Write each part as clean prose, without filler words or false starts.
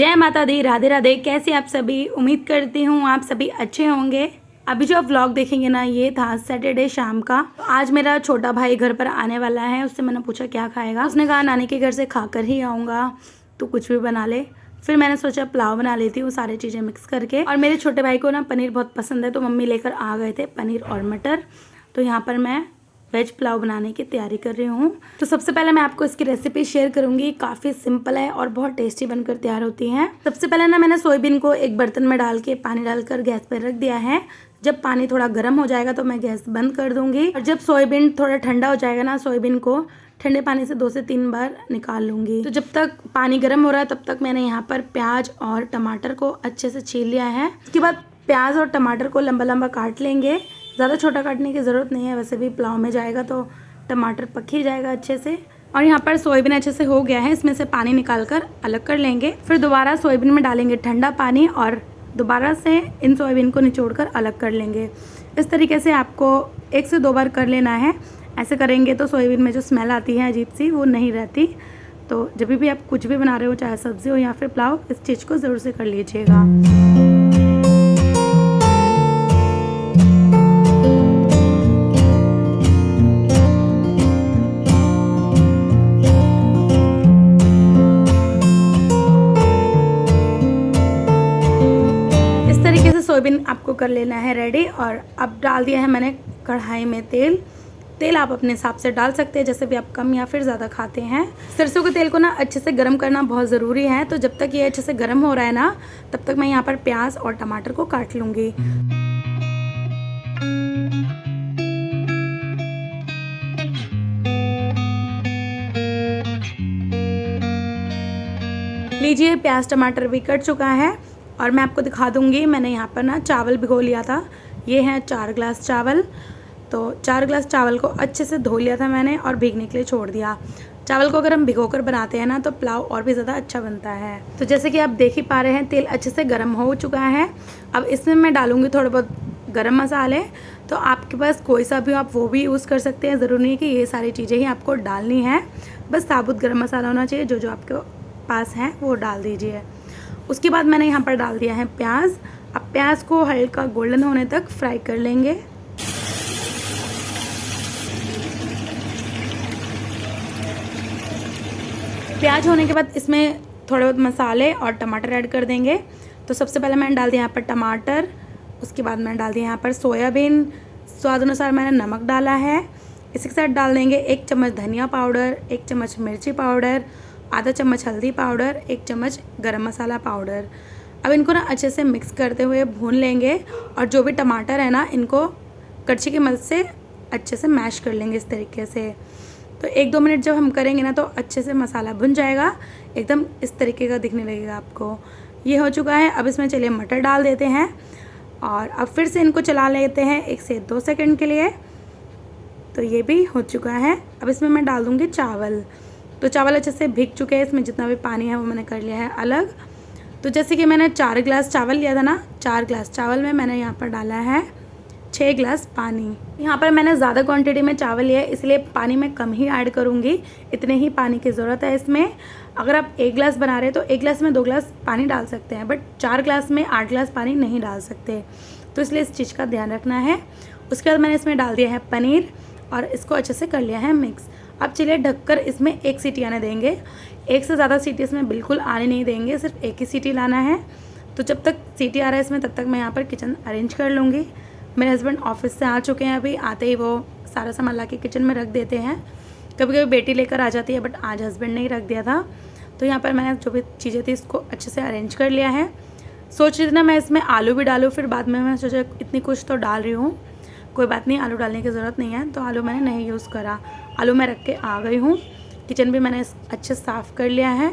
जय माता दी, राधे राधे। कैसे आप सभी? उम्मीद करती हूँ आप सभी अच्छे होंगे। अभी जो आप व्लॉग देखेंगे ना, ये था सैटरडे शाम का। आज मेरा छोटा भाई घर पर आने वाला है। उससे मैंने पूछा क्या खाएगा। उसने कहा नानी के घर से खाकर ही आऊँगा, तो कुछ भी बना ले। फिर मैंने सोचा पुलाव बना लेती हूँ सारी चीज़ें मिक्स करके। और मेरे छोटे भाई को ना पनीर बहुत पसंद है, तो मम्मी लेकर आ गए थे पनीर और मटर। तो यहाँ पर मैं वेज पुलाव बनाने की तैयारी कर रही हूँ। तो सबसे पहले मैं आपको इसकी रेसिपी शेयर करूंगी। काफ़ी सिंपल है और बहुत टेस्टी बनकर तैयार होती है। सबसे पहले ना मैंने सोयाबीन को एक बर्तन में डाल के पानी डालकर गैस पर रख दिया है। जब पानी थोड़ा गर्म हो जाएगा तो मैं गैस बंद कर दूंगी। और जब सोयाबीन थोड़ा ठंडा हो जाएगा ना, सोयाबीन को ठंडे पानी से 2 से 3 बार निकाल लूंगी। तो जब तक पानी गर्म हो रहा है तब तक मैंने यहाँ पर प्याज और टमाटर को अच्छे से छील लिया है। उसके बाद प्याज और टमाटर को लंबा लंबा काट लेंगे। ज़्यादा छोटा काटने की ज़रूरत नहीं है, वैसे भी पुलाव में जाएगा तो टमाटर पक ही जाएगा अच्छे से। और यहाँ पर सोयाबीन अच्छे से हो गया है, इसमें से पानी निकाल कर अलग कर लेंगे। फिर दोबारा सोयाबीन में डालेंगे ठंडा पानी और दोबारा से इन सोयाबीन को निचोड़ कर अलग कर लेंगे। इस तरीके से आपको 1 से 2 बार कर लेना है। ऐसे करेंगे तो सोयाबीन में जो स्मेल आती है अजीब सी, वो नहीं रहती। तो जब भी आप कुछ भी बना रहे हो, चाहे सब्ज़ी हो या फिर पुलाव, इस चीज़ को ज़रूर से कर लीजिएगा। सोयाबीन आपको कर लेना है रेडी। और अब डाल दिया है मैंने कढ़ाई में तेल। तेल आप अपने हिसाब से डाल सकते हैं, जैसे भी आप कम या फिर ज़्यादा खाते हैं। सरसों के तेल को ना अच्छे से गर्म करना बहुत ज़रूरी है। तो जब तक ये अच्छे से गर्म हो रहा है ना, तब तक मैं यहाँ पर प्याज और टमाटर को काट लूँगी। लीजिए, प्याज टमाटर भी कट चुका है। और मैं आपको दिखा दूंगी, मैंने यहाँ पर ना चावल भिगो लिया था। ये है 4 ग्लास चावल। तो 4 ग्लास चावल को अच्छे से धो लिया था मैंने और भीगने के लिए छोड़ दिया। चावल को अगर हम भिगो कर बनाते हैं ना, तो पुलाव और भी ज़्यादा अच्छा बनता है। तो जैसे कि आप देख ही पा रहे हैं, तेल अच्छे से गर्म हो चुका है। अब इसमें मैं डालूँगी थोड़े बहुत गरम मसाले। तो आपके पास कोई सा भी हो, आप वो भी यूज़ कर सकते हैं। ज़रूरी नहीं है कि ये सारी चीज़ें ही आपको डालनी है। बस साबुत गरम मसाला होना चाहिए। जो जो आपके पास है वो डाल दीजिए। उसके बाद मैंने यहाँ पर डाल दिया है प्याज। अब प्याज को हल्का गोल्डन होने तक फ्राई कर लेंगे। प्याज होने के बाद इसमें थोड़े बहुत मसाले और टमाटर ऐड कर देंगे। तो सबसे पहले मैंने डाल दिया यहाँ पर टमाटर। उसके बाद मैंने डाल दिया यहाँ पर सोयाबीन। स्वाद अनुसार मैंने नमक डाला है। इसी के साथ डाल देंगे 1 चम्मच धनिया पाउडर, 1 चम्मच मिर्ची पाउडर, आधा चम्मच हल्दी पाउडर, 1 चम्मच गरम मसाला पाउडर। अब इनको ना अच्छे से मिक्स करते हुए भून लेंगे। और जो भी टमाटर है ना, इनको कड़छी की मदद से अच्छे से मैश कर लेंगे इस तरीके से। तो 1-2 मिनट जब हम करेंगे ना, तो अच्छे से मसाला भुन जाएगा, एकदम इस तरीके का दिखने लगेगा आपको। ये हो चुका है। अब इसमें चलिए मटर डाल देते हैं और अब फिर से इनको चला लेते हैं 1 से 2 सेकंड के लिए। तो ये भी हो चुका है। अब इसमें मैं डाल दूँगी चावल। तो चावल अच्छे से भीग चुके हैं, इसमें जितना भी पानी है वो मैंने कर लिया है अलग। तो जैसे कि मैंने 4 ग्लास चावल लिया था ना, 4 ग्लास चावल में मैंने यहाँ पर डाला है 6 ग्लास पानी। यहाँ पर मैंने ज़्यादा क्वांटिटी में चावल लिया है, इसलिए पानी मैं कम ही ऐड करूँगी। इतने ही पानी की ज़रूरत है इसमें। अगर आप 1 ग्लास बना रहे हैं तो 1 ग्लास में 2 ग्लास पानी डाल सकते हैं, बट 4 ग्लास में 8 ग्लास पानी नहीं डाल सकते। तो इसलिए इस चीज़ का ध्यान रखना है। उसके बाद मैंने इसमें डाल दिया है पनीर और इसको अच्छे से कर लिया है मिक्स। अब चलिए ढककर इसमें 1 सीटी आने देंगे। 1 से ज़्यादा सीटी इसमें बिल्कुल आने नहीं देंगे, सिर्फ 1 ही सीटी लाना है। तो जब तक सीटी आ रहा है इसमें, तब तक मैं यहाँ पर किचन अरेंज कर लूँगी। मेरे हस्बैंड ऑफिस से आ चुके हैं, अभी आते ही वो सारा सामान ला के किचन में रख देते हैं। कभी कभी बेटी लेकर आ जाती है, बट आज हस्बैंड ने ही रख दिया था। तो यहाँ पर मैंने जो भी चीज़ें थी इसको अच्छे से अरेंज कर लिया है। सोच रही थी ना मैं इसमें आलू भी डालूँ, फिर बाद में मैं सोचा इतनी कुछ तो डाल रही हूँ, कोई बात नहीं, आलू डालने की ज़रूरत नहीं है। तो आलू मैंने नहीं यूज़ करा। आलू मैं रख के आ गई हूँ। किचन भी मैंने अच्छे साफ़ कर लिया है।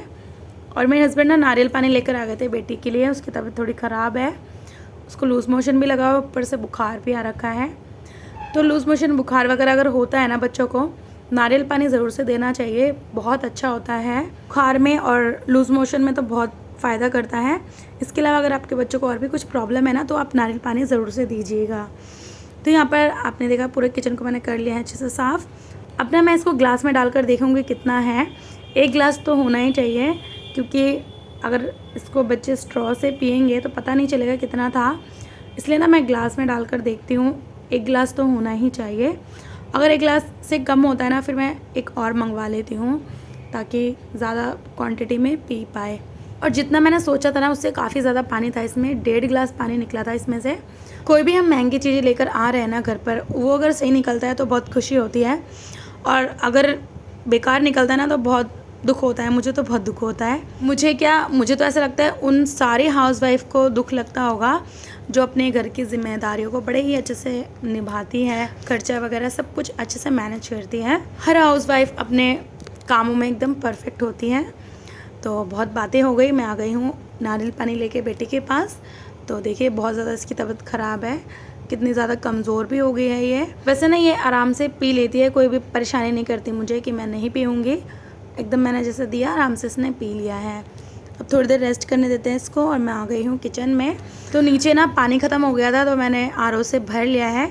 और मेरे हस्बैंड ना नारियल पानी लेकर आ गए थे बेटी के लिए। उसकी तबीयत थोड़ी ख़राब है, उसको लूज़ मोशन भी लगा, ऊपर से बुखार भी आ रखा है। तो लूज़ मोशन बुखार वगैरह अगर होता है ना बच्चों को, नारियल पानी ज़रूर से देना चाहिए, बहुत अच्छा होता है बुखार में और लूज़ मोशन में, तो बहुत फ़ायदा करता है। इसके अलावा अगर आपके बच्चों को और भी कुछ प्रॉब्लम है ना, तो आप नारियल पानी ज़रूर से दीजिएगा। तो यहाँ पर आपने देखा पूरे किचन को मैंने कर लिया है अच्छे से साफ़। अब ना मैं इसको ग्लास में डालकर देखूँगी कितना है। 1 ग्लास तो होना ही चाहिए, क्योंकि अगर इसको बच्चे स्ट्रॉ से पियेंगे तो पता नहीं चलेगा कितना था, इसलिए ना मैं ग्लास में डालकर देखती हूँ। 1 गिलास तो होना ही चाहिए। अगर 1 गिलास से कम होता है ना फिर मैं एक और मंगवा लेती हूँ ताकि ज़्यादा क्वांटिटी में पी पाए। और जितना मैंने सोचा था ना उससे काफ़ी ज़्यादा पानी था इसमें, 1.5 गिलास पानी निकला था इसमें से। कोई भी हम महंगी चीज़ें लेकर आ रहे हैं ना घर पर, वो अगर सही निकलता है तो बहुत खुशी होती है, और अगर बेकार निकलता है ना तो बहुत दुख होता है। मुझे तो बहुत दुख होता है। मुझे तो ऐसा लगता है उन सारी हाउसवाइफ को दुख लगता होगा जो अपने घर की जिम्मेदारियों को बड़े ही अच्छे से निभाती है, खर्चा वगैरह सब कुछ अच्छे से मैनेज करती है। हर हाउसवाइफ अपने कामों में एकदम परफेक्ट होती है। तो बहुत बातें हो गई, मैं आ गई हूँ नारियल पानी लेके बेटी के पास। तो देखिए बहुत ज़्यादा इसकी तबीयत ख़राब है, कितनी ज़्यादा कमज़ोर भी हो गई है ये। वैसे ना ये आराम से पी लेती है, कोई भी परेशानी नहीं करती मुझे कि मैं नहीं पीऊँगी। एकदम मैंने जैसे दिया आराम से इसने पी लिया है। अब थोड़ी देर रेस्ट करने देते हैं इसको, और मैं आ गई हूँ किचन में। तो नीचे ना पानी ख़त्म हो गया था तो मैंने आरओ से भर लिया है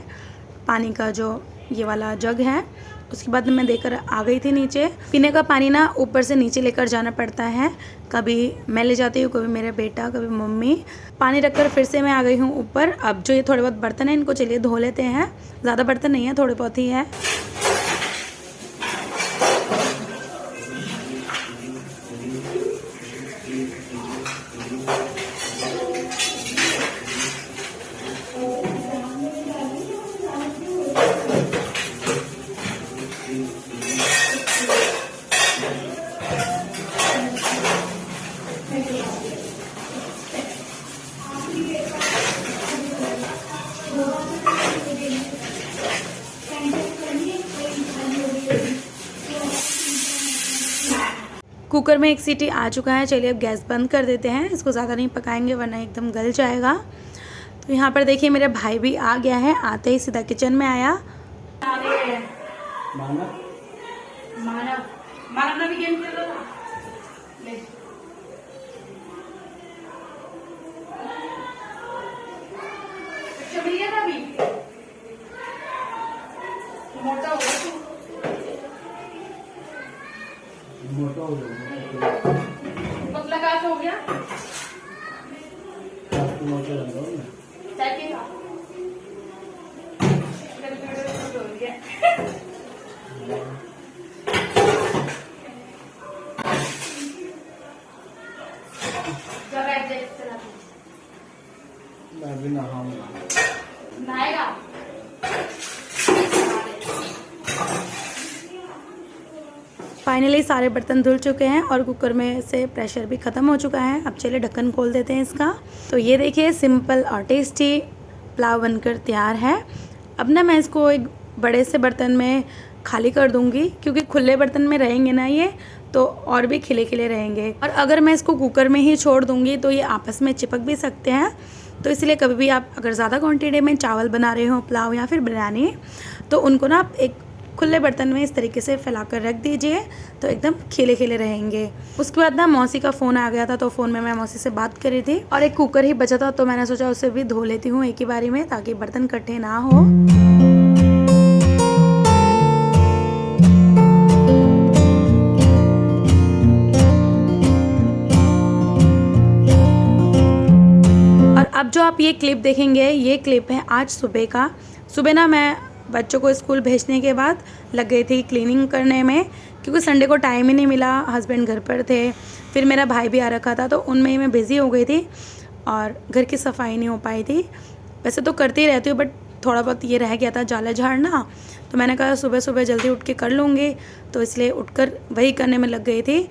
पानी का, जो ये वाला जग है। उसके बाद मैं देकर आ गई थी नीचे। पीने का पानी ना ऊपर से नीचे लेकर जाना पड़ता है, कभी मैं ले जाती हूँ, कभी मेरा बेटा, कभी मम्मी। पानी रखकर फिर से मैं आ गई हूँ ऊपर। अब जो ये थोड़े बहुत बर्तन हैं इनको चलिए धो लेते हैं। ज़्यादा बर्तन नहीं है, थोड़े बहुत ही है। कुकर में 1 सीटी आ चुका है। चलिए अब गैस बंद कर देते हैं, इसको ज़्यादा नहीं पकाएंगे वरना एकदम गल जाएगा। तो यहाँ पर देखिए मेरा भाई भी आ गया है, आते ही सीधा किचन में आया। मानव भी गेम खेल रहा था। अच्छा मिल गया था अभी, मोटा हो गया, मोटा हो गया, पतला कैसे हो गया? मैं भी नहाएगा। फाइनली सारे बर्तन धुल चुके हैं और कुकर में से प्रेशर भी ख़त्म हो चुका है। अब चलिए ढक्कन खोल देते हैं इसका। तो ये देखिए सिंपल और टेस्टी पुलाव बनकर तैयार है। अब ना मैं इसको एक बड़े से बर्तन में खाली कर दूंगी, क्योंकि खुले बर्तन में रहेंगे ना ये तो और भी खिले खिले रहेंगे, और अगर मैं इसको कुकर में ही छोड़ दूंगी तो ये आपस में चिपक भी सकते हैं। तो इसलिए कभी भी आप अगर ज़्यादा क्वांटिटी में चावल बना रहे हो, पुलाव या फिर बिरयानी, तो उनको ना आप एक खुले बर्तन में इस तरीके से फैलाकर रख दीजिए तो एकदम खिले खिले रहेंगे। उसके बाद ना मौसी का फ़ोन आ गया था, तो फ़ोन में मैं मौसी से बात कर रही थी, और एक कुकर ही बचा था तो मैंने सोचा उसे भी धो लेती हूँ एक ही बारी में, ताकि बर्तन इकट्ठे ना हो। अब जो आप ये क्लिप देखेंगे, ये क्लिप है आज सुबह का। सुबह ना मैं बच्चों को स्कूल भेजने के बाद लग गई थी क्लीनिंग करने में, क्योंकि संडे को टाइम ही नहीं मिला, हस्बैंड घर पर थे, फिर मेरा भाई भी आ रखा था, तो उनमें ही मैं बिज़ी हो गई थी और घर की सफाई नहीं हो पाई थी। वैसे तो करती रहती हूँ, बट थोड़ा बहुत ये रह गया था जाला झाड़ना, तो मैंने कहा सुबह सुबह जल्दी उठ के कर लूँगी, तो इसलिए उठकर वही करने में लग गई थी।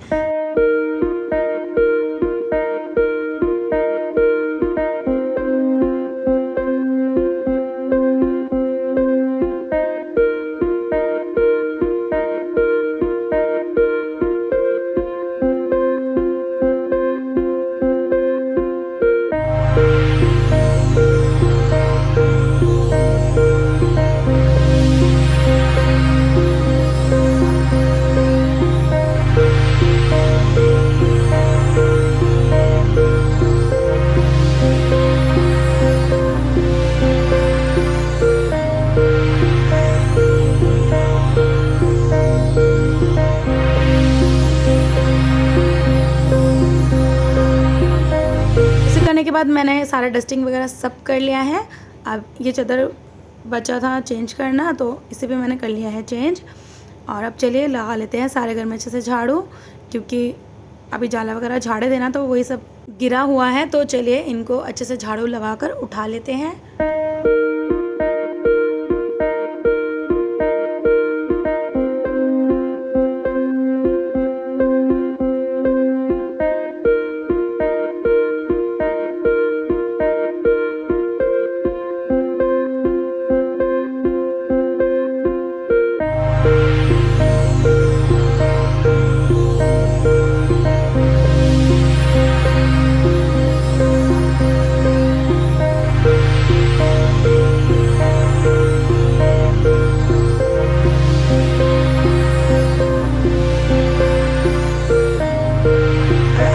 के बाद मैंने सारा डस्टिंग वगैरह सब कर लिया है। अब ये चादर बचा था चेंज करना, तो इसे भी मैंने कर लिया है चेंज। और अब चलिए लगा लेते हैं सारे घर में अच्छे से झाड़ू, क्योंकि अभी जाला वगैरह झाड़े देना तो वही सब गिरा हुआ है। तो चलिए इनको अच्छे से झाड़ू लगाकर उठा लेते हैं।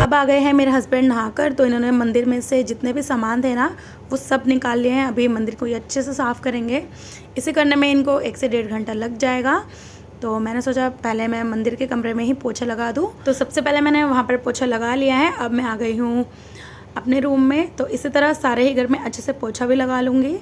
अब आ गए हैं मेरे हस्बैंड नहाकर, तो इन्होंने मंदिर में से जितने भी सामान थे ना वो सब निकाल लिए हैं। अभी मंदिर को ये अच्छे से साफ़ करेंगे। इसे करने में इनको 1 से 1.5 घंटा लग जाएगा। तो मैंने सोचा पहले मैं मंदिर के कमरे में ही पोछा लगा दूँ। तो सबसे पहले मैंने वहाँ पर पोछा लगा लिया है। अब मैं आ गई हूँ अपने रूम में। तो इसी तरह सारे ही घर में अच्छे से पोछा भी लगा लूँगी।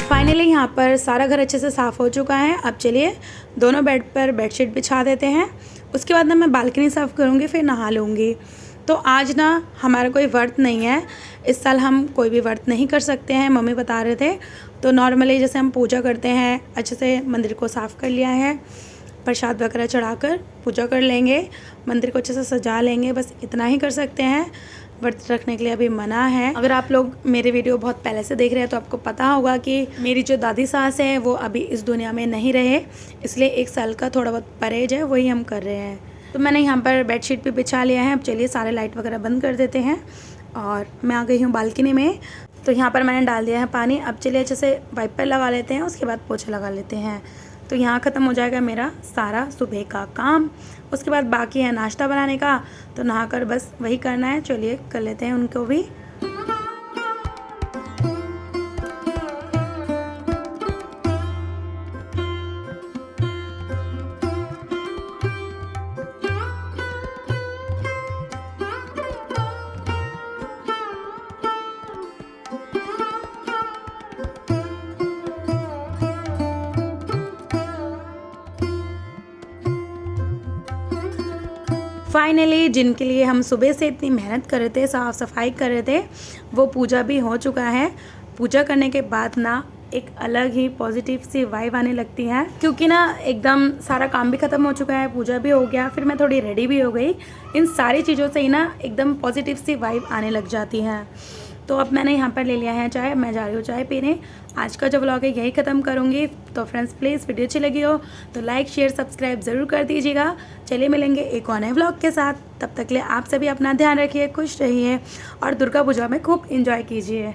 फाइनली यहाँ पर सारा घर अच्छे से साफ़ हो चुका है। अब चलिए दोनों बेड पर बेडशीट बिछा देते हैं। उसके बाद ना मैं बालकनी साफ़ करूँगी, फिर नहा लूँगी। तो आज ना हमारा कोई व्रत नहीं है। इस साल हम कोई भी व्रत नहीं कर सकते हैं, मम्मी बता रहे थे। तो नॉर्मली जैसे हम पूजा करते हैं, अच्छे से मंदिर को साफ़ कर लिया है, प्रसाद वगैरह चढ़ाकर पूजा कर लेंगे, मंदिर को अच्छे से सजा लेंगे, बस इतना ही कर सकते हैं। व्रत रखने के लिए अभी मना है। अगर आप लोग मेरे वीडियो बहुत पहले से देख रहे हैं तो आपको पता होगा कि मेरी जो दादी सास है वो अभी इस दुनिया में नहीं रहे, इसलिए 1 साल का थोड़ा बहुत परहेज है, वही हम कर रहे हैं। तो मैंने यहाँ पर बेडशीट भी बिछा लिया है। अब चलिए सारे लाइट वगैरह बंद कर देते हैं और मैं आ गई हूँ बालकनी में। तो यहाँ पर मैंने डाल दिया है पानी। अब चलिए अच्छे से वाइपर लगा लेते हैं, उसके बाद पोछा लगा लेते हैं। तो यहाँ ख़त्म हो जाएगा मेरा सारा सुबह का काम। उसके बाद बाकी है नाश्ता बनाने का, तो नहाकर बस वही करना है। चलिए कर लेते हैं उनको भी। फाइनली जिनके लिए हम सुबह से इतनी मेहनत कर रहे थे, साफ़ सफाई कर रहे थे, वो पूजा भी हो चुका है। पूजा करने के बाद ना एक अलग ही पॉजिटिव सी वाइब आने लगती है, क्योंकि ना एकदम सारा काम भी ख़त्म हो चुका है, पूजा भी हो गया, फिर मैं थोड़ी रेडी भी हो गई। इन सारी चीज़ों से ही ना एकदम पॉजिटिव सी वाइब आने लग जाती है। तो अब मैंने यहाँ पर ले लिया है चाय, मैं जा रही हूँ चाय पीने। आज का जो व्लॉग है यही ख़त्म करूँगी। तो फ्रेंड्स प्लीज़ वीडियो अच्छी लगी हो तो लाइक शेयर सब्सक्राइब ज़रूर कर दीजिएगा। चलिए मिलेंगे एक और नए व्लॉग के साथ। तब तक के लिए आप सभी अपना ध्यान रखिए, खुश रहिए और दुर्गा पूजा में खूब इंजॉय कीजिए।